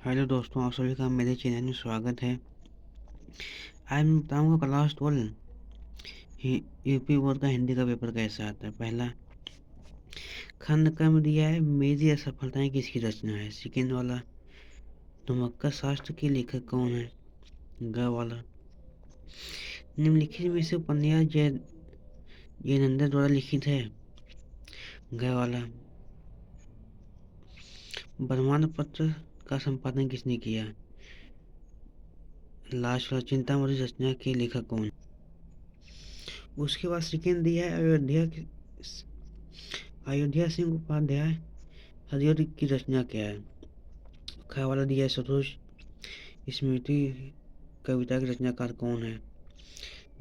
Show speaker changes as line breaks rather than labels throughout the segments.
Hello दोस्तों, आप सभी का मेरे चैनल में स्वागत है। आज मैं बताऊंगा क्लास 12 यूपी बोर्ड का हिंदी का पेपर कैसा आता है। पहला खंड क्रम दिया है, मेरी असफलताएं किसकी रचना है। सेकेंड वाला नमक्का शास्त्र के लेखक कौन है। ग वाला निम्नलिखित में से उपन्यास जयनंदा द्वारा लिखित है। ग वाला वर्तमान पत्र का संपादन किसने किया। लास्ट वाला चिंतामणि रचना के लेखक कौन। उसके बाद सेकेंड दिया है अयोध्या सिंह उपाध्याय हरिऔध की रचना क्या है। ख वाला दिया है सतोष स्मृति कविता के रचनाकार कौन है।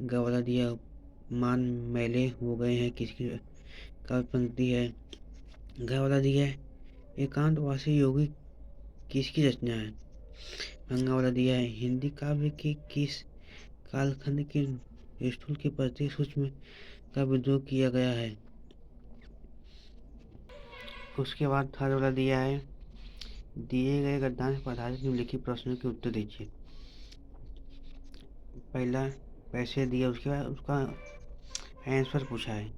ग वाला दिया मान मैले हो गए हैं किसकी काव्य पंक्ति है। घ वाला दिया है एकांतवासी योगी किसकी रचना है। अंगा वाला दिया है हिंदी काव्य के किस कालखंड के स्थूल के प्रति सूक्ष्म का विद्रोह किया गया है। उसके बाद थर्ड वाला दिया है दिए गए गद्यांश पर आधारित निम्नलिखित प्रश्नों के उत्तर दीजिए। पहला पैसे दिया, उसके बाद उसका आंसर पूछा है।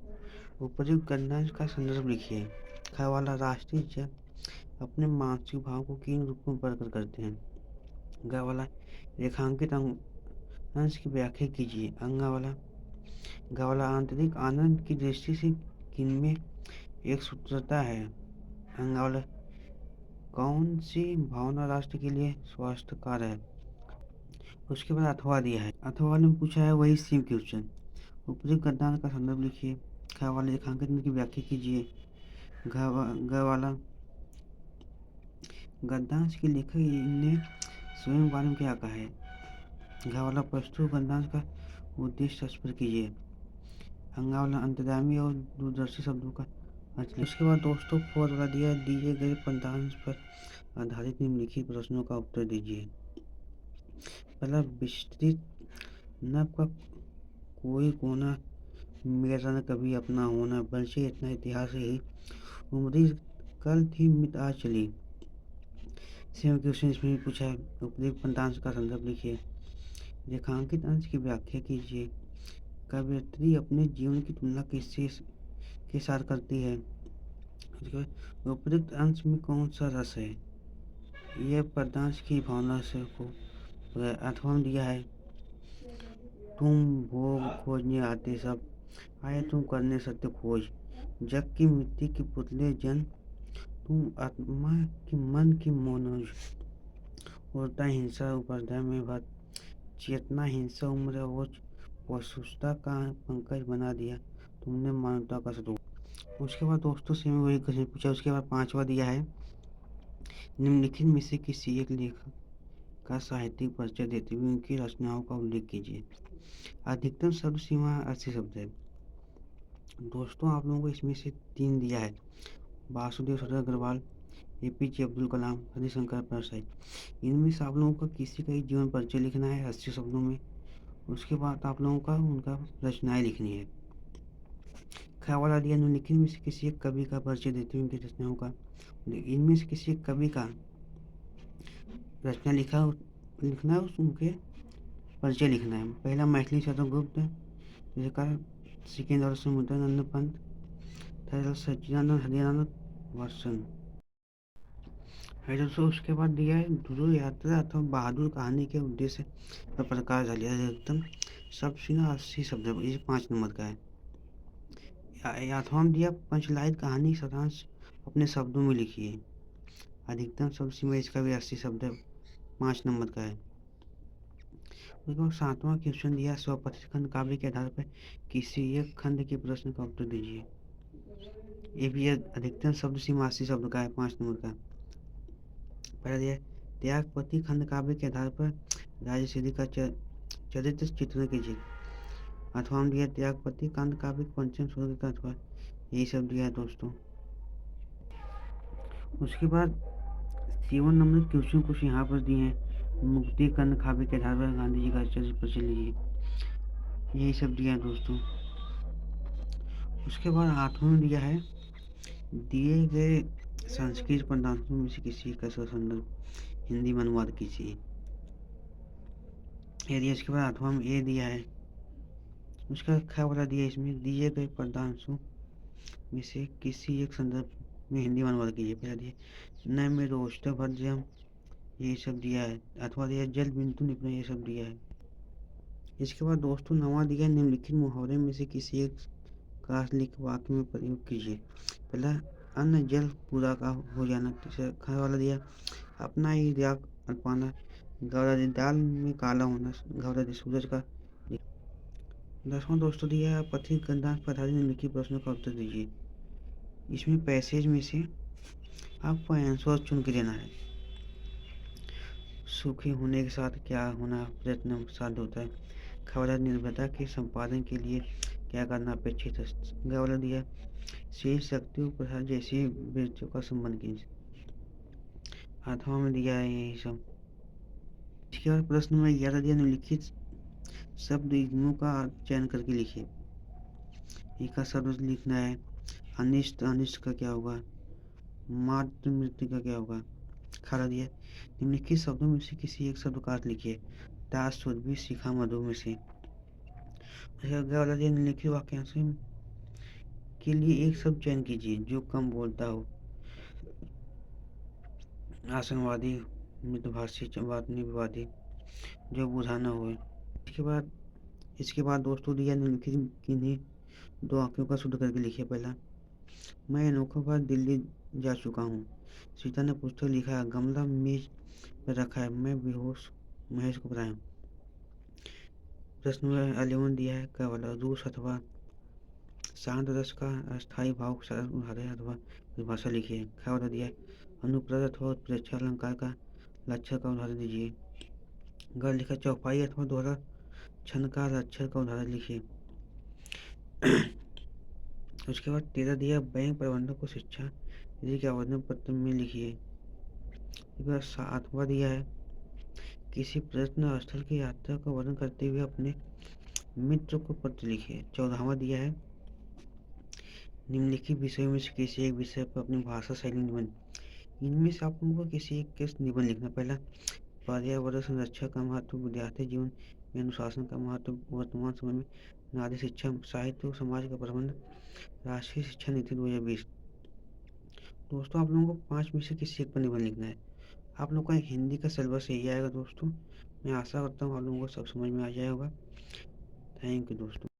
उपयुक्त गद्यांश का संदर्भ लिखिए। ख वाला राष्ट्रीय जब अपने मानसिक भाव को किन रूपों में प्रकट करते हैं। ग वाला रेखांकित अंश की व्याख्या कीजिए। अंगा वाला ग वाला आंतरिक आनंद की दृष्टि से किनमें एक सूत्रता है। अंगा वाला कौन सी भावना राष्ट्र के लिए स्वास्थ्यकर है। उसके बाद अथवा दिया है। अथवा वाले में पूछा है वही सेम क्वेश्चन। उपयुक्त गद्यांश का संदर्भ लिखिए। ख वाले रेखांकन की व्याख्या कीजिए। ग वाला गद्यांश के लेखक ने स्वयं बारे में क्या कहा है। घ वाला प्रस्तुत गद्यांश का उद्देश्य स्पष्ट कीजिए। अंगा वाला अंतर्यामी और दूरदर्शी शब्दों का अर्थ। उसके बाद दोस्तों फोर्थ वाला दिया दिए गए पदांश पर आधारित निम्नलिखित प्रश्नों का उत्तर दीजिए। पहला विस्तृत नभ का कोई कोना मेरा न कभी अपना होना बल्कि इतना इतिहास ही उम्री कल थी मित आज चली। सेम क्वेश्चन इसमें पूछा है। उपयुक्त पदांश का संदर्भ लिखिए। रेखांकित अंश की व्याख्या कीजिए। कवयित्री अपने जीवन की तुलना किससे के साथ करती है। उपयुक्त अंश में कौन सा रस है। यह पदांश की भावना से को अथवा दिया है। तुम भोग खोजने आते सब आए तुम करने सत्य खोज। जग की मिट्टी की पुतले जन तुम आत्मा की मन की मोनोज। उड़ता हिंसा उपाध्याय में भर चेतना हिंसा उम्र और पशुता का पंकज बना दिया तुमने मानवता का स्वरूप। उसके बाद दोस्तों से मैं वही क्वेश्चन पूछा। उसके बाद पांचवा दिया है निम्नलिखित में से किसी एक लेखक का साहित्यिक परिचय देते हुए उनकी रचनाओं का उल्लेख कीजिए। अधिकतम शब्द सीमा 80 शब्द है। दोस्तों आप लोगों को इसमें से 3 दिया है। वासुदेव सदर अग्रवाल, एपीजे अब्दुल कलाम, हरिशंकर प्रसाद। इनमें से आप लोगों का किसी का ही जीवन परिचय लिखना है 80 शब्दों में। उसके बाद आप लोगों का उनका रचनाएं लिखनी है। ख वाला दिया निम्नलिखित में से किसी एक कवि का परिचय देते हुए उनकी रचनाओं का। इनमें से किसी एक कवि का रचना लिखना है, उनके परिचय लिखना है। पहला मैथिली चंद्रगुप्त लेखक, सेकेंड और समुद्रानंद पंत, थर्ड सच्चिदानंद हरियानंद वर्षन है। दोस्तों उसके बाद दिया है ध्रुव यात्रा अथवा बहादुर कहानी के उद्देश्य पर प्रकाश डालिए। अधिकतम शब्द सीमा 80 शब्द है। ये 5 नंबर का है। अथवा दिया पंचलाहित कहानी सारांश अपने शब्दों में लिखिए। अधिकतम शब्द सीमा इसका भी 80 शब्द है। 5 नंबर का है। उसके बाद 7वां क्वेश्चन दिया स्वपथित खंड काव्य के आधार पर किसी एक खंड के प्रश्न का उत्तर दीजिए। ये भी अधिकतम शब्द सीमा 80 शब्द का है। 5 नंबर का। पहला दिया त्यागपति खंड काव्य के आधार पर राजा सीधी का चरित्र चित्रण कीजिए। अथवा दिया त्यागपति खंड काव्य पंचम स्वर्ग का अथवा। यही सब दिया है दोस्तों। उसके बाद 7 नंबर क्वेश्चन कुछ यहाँ पर दिए हैं। मुक्ति खंड काव्य के आधार पर गांधी जी का चरित्र परिचय लीजिए। यही सब दिया है दोस्तों। उसके बाद 8वां में दिया है दिए गए संस्कृत पदार्थों में से किसी का संदर्भ हिंदी में अनुवाद कीजिए। यदि इसके बाद अथवा में ए दिया है, उसका ख वाला दिया, इसमें दिए गए पदार्थों में से किसी एक संदर्भ में हिंदी में अनुवाद कीजिए। पहला दिया न में रोष्ट भद्रम, ये सब दिया है। अथवा दिया जल बिंदु निपना, ये सब दिया है। इसके बाद दोस्तों नवा दिया निम्नलिखित मुहावरे में से किसी एक का लिख वाक्य में प्रयोग कीजिए। पहला अन्न जल पूरा का हो जाना। तीसरा ख वाला दिया अपना ही त्याग अर्पाना। गौरा दाल में काला होना, गौरा सूरज का। 10वां दोस्तों दिया पथिक गंधांश पर आधारित निम्नलिखित प्रश्नों का उत्तर दीजिए। इसमें पैसेज में से आपको आंसर चुन के देना है। सुखी होने के साथ क्या होना प्रयत्न साध्य होता है। खबरदार निर्भरता के संपादन के लिए क्या करना अपेक्षित है। ग वाला दिया शेष शक्तियों प्रसार जैसी वृत्तियों का संबंध कीजिए। अथवा में दिया है यही सब। इसके बाद प्रश्न में 11 दिया निम्नलिखित शब्द युग्मों का चयन करके लिखिए। एक का शब्द लिखना है। अनिष्ट, अनिष्ट का क्या होगा। मातृ मृत्यु का क्या होगा। खाला दिया निम्नलिखित शब्दों में से किसी एक शब्द का अर्थ लिखिए। दास सुरभि शिखा मधु में से। वाला दिया निम्नलिखित वाक्यांशों के लिए एक शब्द चयन कीजिए जो कम बोलता हो। आसनवादी, मृदभाषी, वादनीवादी, जो बुझाना हो। इसके बाद दोस्तों दिया निम्नलिखित किन्हीं दो वाक्यों का शुद्ध करके लिखिए। पहला मैं अनोखा बार दिल्ली जा चुका हूँ। सीता ने पुस्तक लिखा, गमला मेज पर रखा है, मैं बेहोश महेश को बताया। प्रश्न में 11 दिया है क्या वाला रूस अथवा शांत रस का अस्थायी भाव उदाहरण अथवा परिभाषा लिखिए। क्या वाला दिया अनुप्रद अथवा उत्प्रेक्षा अलंकार का लक्षण का उदाहरण दीजिए। ग लिखा चौपाई अथवा दोहरा छंद का अक्षर का उदाहरण लिखिए। उसके बाद 13 दिया बैंक प्रबंधक को शिक्षा यदि के आवेदन पत्र में लिखिए। 7वां दिया है किसी प्रश्न स्थल की यात्रा का वर्णन करते हुए अपने मित्र को पत्र लिखिए। 14वां दिया है निम्नलिखित विषयों में से किसी एक विषय पर अपनी भाषा शैली निबंध। इनमें से आप लोगों को किसी एक के निबंध लिखना। पहला पर्यावरण संरक्षण का महत्व, विद्यार्थी जीवन में अनुशासन का महत्व, वर्तमान समय में नारी शिक्षा, साहित्य और समाज का प्रबंध, राष्ट्रीय शिक्षा नीति 2020। दोस्तों आप लोगों को 5 में से किसी एक पर निबंध लिखना है। आप लोगों का हिंदी का सिलेबस यही आएगा दोस्तों। मैं आशा करता हूँ आप लोगों को सब समझ में आ जाएगा। थैंक यू दोस्तों।